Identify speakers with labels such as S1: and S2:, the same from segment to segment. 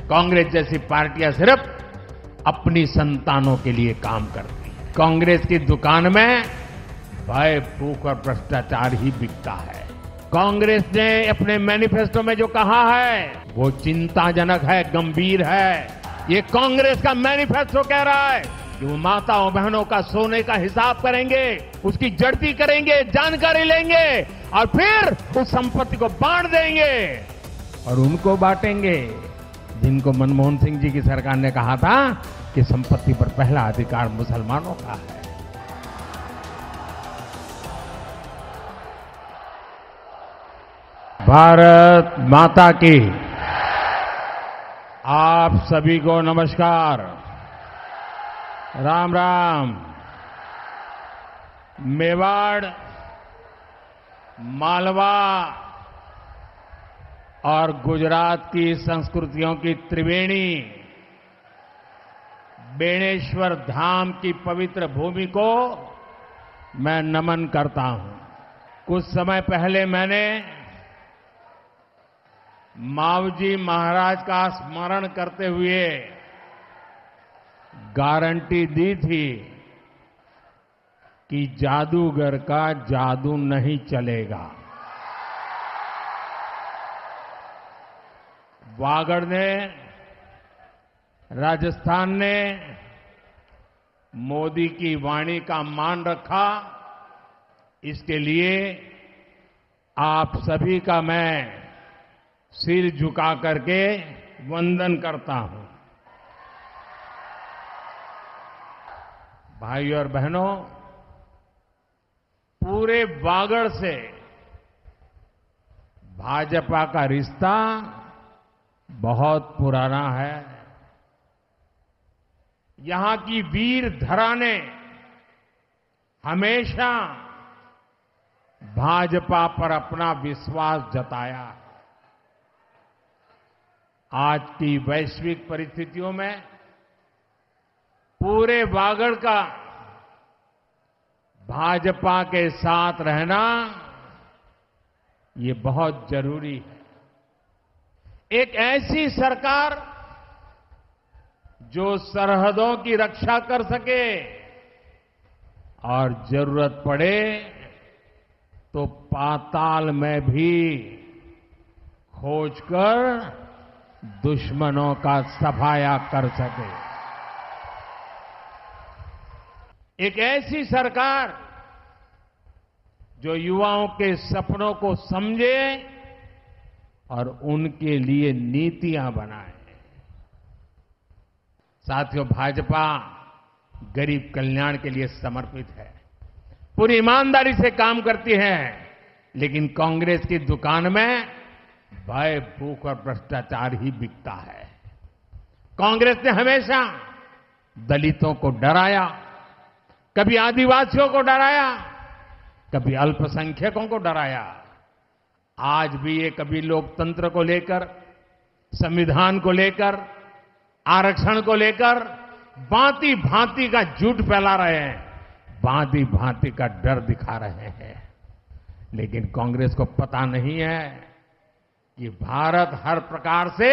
S1: कांग्रेस जैसी पार्टियां सिर्फ अपनी संतानों के लिए काम करती है। कांग्रेस की दुकान में भय, भूख और भ्रष्टाचार ही बिकता है। कांग्रेस ने अपने मैनिफेस्टो में जो कहा है वो चिंताजनक है, गंभीर है। ये कांग्रेस का मैनिफेस्टो कह रहा है कि वो माताओं बहनों का सोने का हिसाब करेंगे, उसकी जड़ती करेंगे, जानकारी लेंगे और फिर उस संपत्ति को बांट देंगे और उनको बांटेंगे जिनको मनमोहन सिंह जी की सरकार ने कहा था कि संपत्ति पर पहला अधिकार मुसलमानों का है। भारत माता की। आप सभी को नमस्कार, राम राम। मेवाड़, मालवा और गुजरात की संस्कृतियों की त्रिवेणी बेणेश्वर धाम की पवित्र भूमि को मैं नमन करता हूं। कुछ समय पहले मैंने मावजी महाराज का स्मरण करते हुए गारंटी दी थी कि जादूगर का जादू नहीं चलेगा। वागड़ ने, राजस्थान ने मोदी की वाणी का मान रखा। इसके लिए आप सभी का मैं सिर झुका करके वंदन करता हूं। भाई और बहनों, पूरे वागड़ से भाजपा का रिश्ता बहुत पुराना है। यहां की वीर धरा ने हमेशा भाजपा पर अपना विश्वास जताया। आज की वैश्विक परिस्थितियों में पूरे वागड़ का भाजपा के साथ रहना ये बहुत जरूरी है। एक ऐसी सरकार जो सरहदों की रक्षा कर सके और जरूरत पड़े तो पाताल में भी खोजकर दुश्मनों का सफाया कर सके। एक ऐसी सरकार जो युवाओं के सपनों को समझे और उनके लिए नीतियां बनाए। साथियों, भाजपा गरीब कल्याण के लिए समर्पित है, पूरी ईमानदारी से काम करती है, लेकिन कांग्रेस की दुकान में भय, भूख और भ्रष्टाचार ही बिकता है। कांग्रेस ने हमेशा दलितों को डराया, कभी आदिवासियों को डराया, कभी अल्पसंख्यकों को डराया। आज भी ये कभी लोकतंत्र को लेकर, संविधान को लेकर, आरक्षण को लेकर भांति भांति का झूठ फैला रहे हैं, भांति भांति का डर दिखा रहे हैं। लेकिन कांग्रेस को पता नहीं है कि भारत हर प्रकार से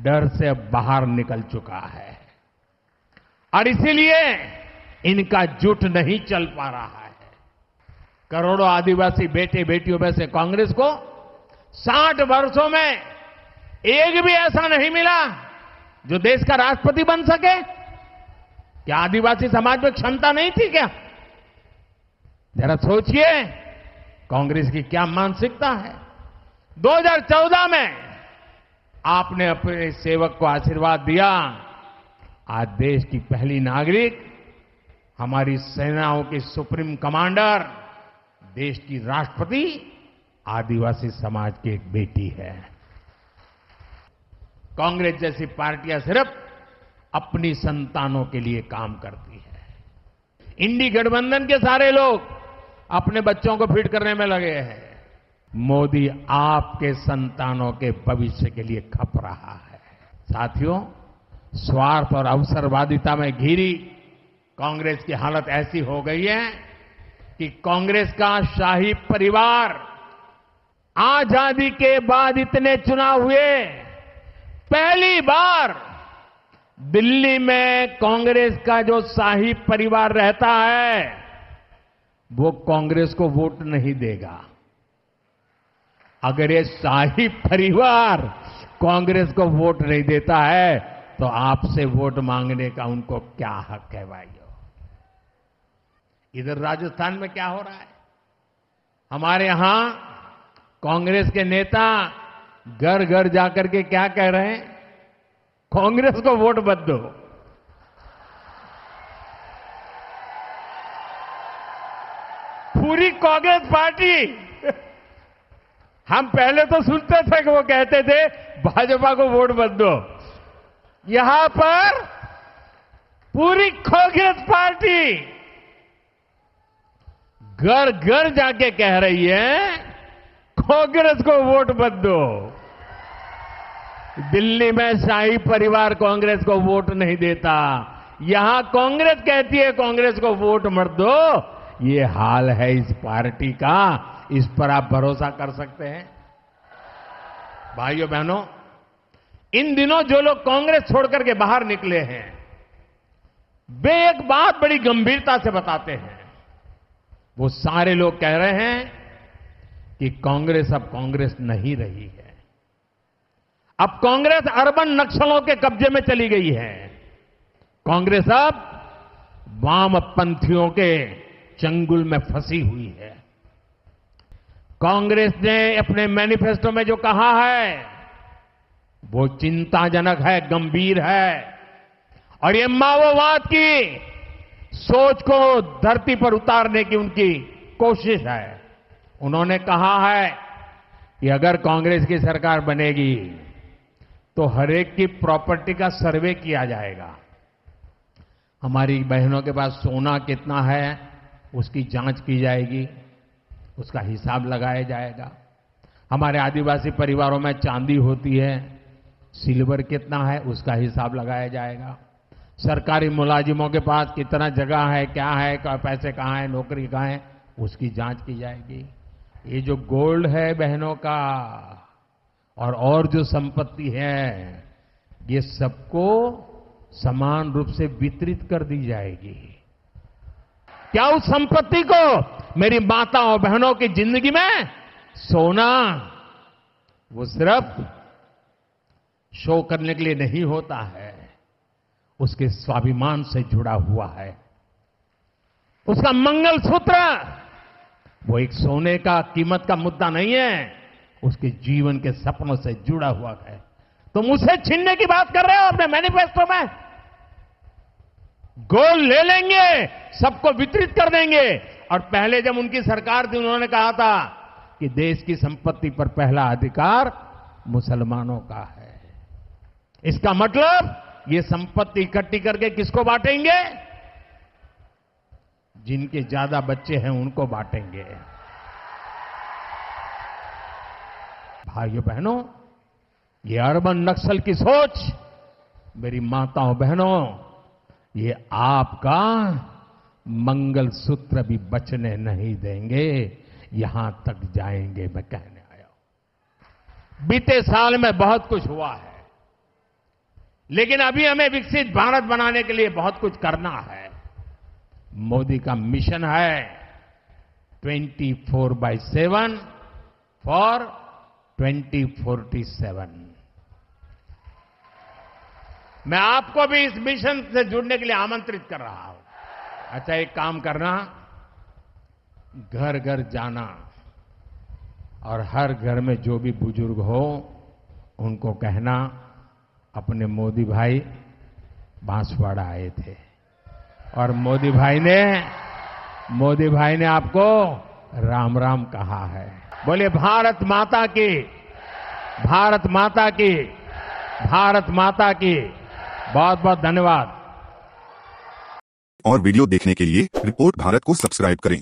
S1: डर से बाहर निकल चुका है और इसीलिए इनका जुट नहीं चल पा रहा है। करोड़ों आदिवासी बेटे बेटियों में से कांग्रेस को 60 वर्षों में एक भी ऐसा नहीं मिला जो देश का राष्ट्रपति बन सके। क्या आदिवासी समाज में क्षमता नहीं थी क्या? जरा सोचिए कांग्रेस की क्या मानसिकता है। 2014 में आपने अपने सेवक को आशीर्वाद दिया। आज देश की पहली नागरिक, हमारी सेनाओं की सुप्रीम कमांडर, देश की राष्ट्रपति आदिवासी समाज की एक बेटी है। कांग्रेस जैसी पार्टियां सिर्फ अपनी संतानों के लिए काम करती है। इंडी गठबंधन के सारे लोग अपने बच्चों को फिट करने में लगे हैं। मोदी आपके संतानों के भविष्य के लिए खप रहा है। साथियों, स्वार्थ और अवसरवादिता में घिरी कांग्रेस की हालत ऐसी हो गई है कि कांग्रेस का शाही परिवार आजादी के बाद इतने चुनाव हुए, पहली पहली बार दिल्ली में कांग्रेस का जो शाही परिवार रहता है वो कांग्रेस को वोट नहीं देगा। अगर ये शाही परिवार कांग्रेस को वोट नहीं देता है तो आपसे वोट मांगने का उनको क्या हक है भाइयों। इधर राजस्थान में क्या हो रहा है, हमारे यहां कांग्रेस के नेता घर घर जाकर के क्या कह रहे हैं, कांग्रेस को वोट मत दो। पूरी कांग्रेस पार्टी, हम पहले तो सुनते थे कि वो कहते थे भाजपा को वोट मत दो, यहां पर पूरी कांग्रेस पार्टी घर घर जाके कह रही है कांग्रेस को वोट मत दो। दिल्ली में शाही परिवार कांग्रेस को वोट नहीं देता, यहां कांग्रेस कहती है कांग्रेस को वोट मत दो। ये हाल है इस पार्टी का, इस पर आप भरोसा कर सकते हैं। भाइयों बहनों, इन दिनों जो लोग कांग्रेस छोड़कर के बाहर निकले हैं वे एक बात बड़ी गंभीरता से बताते हैं। वो सारे लोग कह रहे हैं कि कांग्रेस अब कांग्रेस नहीं रही है, अब कांग्रेस अर्बन नक्सलों के कब्जे में चली गई है, कांग्रेस अब वामपंथियों के चंगुल में फंसी हुई है। कांग्रेस ने अपने मैनिफेस्टो में जो कहा है वो चिंताजनक है, गंभीर है, और ये माओवाद की सोच को धरती पर उतारने की उनकी कोशिश है। उन्होंने कहा है कि अगर कांग्रेस की सरकार बनेगी तो हर एक की प्रॉपर्टी का सर्वे किया जाएगा, हमारी बहनों के पास सोना कितना है उसकी जांच की जाएगी, उसका हिसाब लगाया जाएगा, हमारे आदिवासी परिवारों में चांदी होती है, सिल्वर कितना है उसका हिसाब लगाया जाएगा, सरकारी मुलाजिमों के पास कितना जगह है, क्या है, पैसे कहाँ है, नौकरी कहाँ है, उसकी जांच की जाएगी। ये जो गोल्ड है बहनों का और जो संपत्ति है ये सबको समान रूप से वितरित कर दी जाएगी। क्या उस संपत्ति को मेरी माताओं बहनों की जिंदगी में सोना वो सिर्फ शो करने के लिए नहीं होता है, उसके स्वाभिमान से जुड़ा हुआ है। उसका मंगलसूत्र वो एक सोने का कीमत का मुद्दा नहीं है, उसके जीवन के सपनों से जुड़ा हुआ है। तुम उसे छीनने की बात कर रहे हो अपने मैनिफेस्टो में। गोल्ड ले लेंगे, सबको वितरित कर देंगे, और पहले जब उनकी सरकार थी उन्होंने कहा था कि देश की संपत्ति पर पहला अधिकार मुसलमानों का है। इसका मतलब ये संपत्ति इकट्ठी करके किसको बांटेंगे, जिनके ज्यादा बच्चे हैं उनको बांटेंगे। भाइयों बहनों, ये अर्बन नक्सल की सोच मेरी माताओं बहनों ये आपका मंगलसूत्र भी बचने नहीं देंगे, यहां तक जाएंगे मैं कहने आया हूं। बीते साल में बहुत कुछ हुआ है, लेकिन अभी हमें विकसित भारत बनाने के लिए बहुत कुछ करना है। मोदी का मिशन है 24/7 फॉर 2047। मैं आपको भी इस मिशन से जुड़ने के लिए आमंत्रित कर रहा हूं। अच्छा, एक काम करना, घर घर जाना और हर घर में जो भी बुजुर्ग हो उनको कहना अपने मोदी भाई बांसवाड़ा आए थे और मोदी भाई ने आपको राम राम कहा है। बोले भारत माता की, भारत माता की, भारत माता की। बहुत बहुत धन्यवाद।
S2: और वीडियो देखने के लिए रिपोर्ट भारत को सब्सक्राइब करें।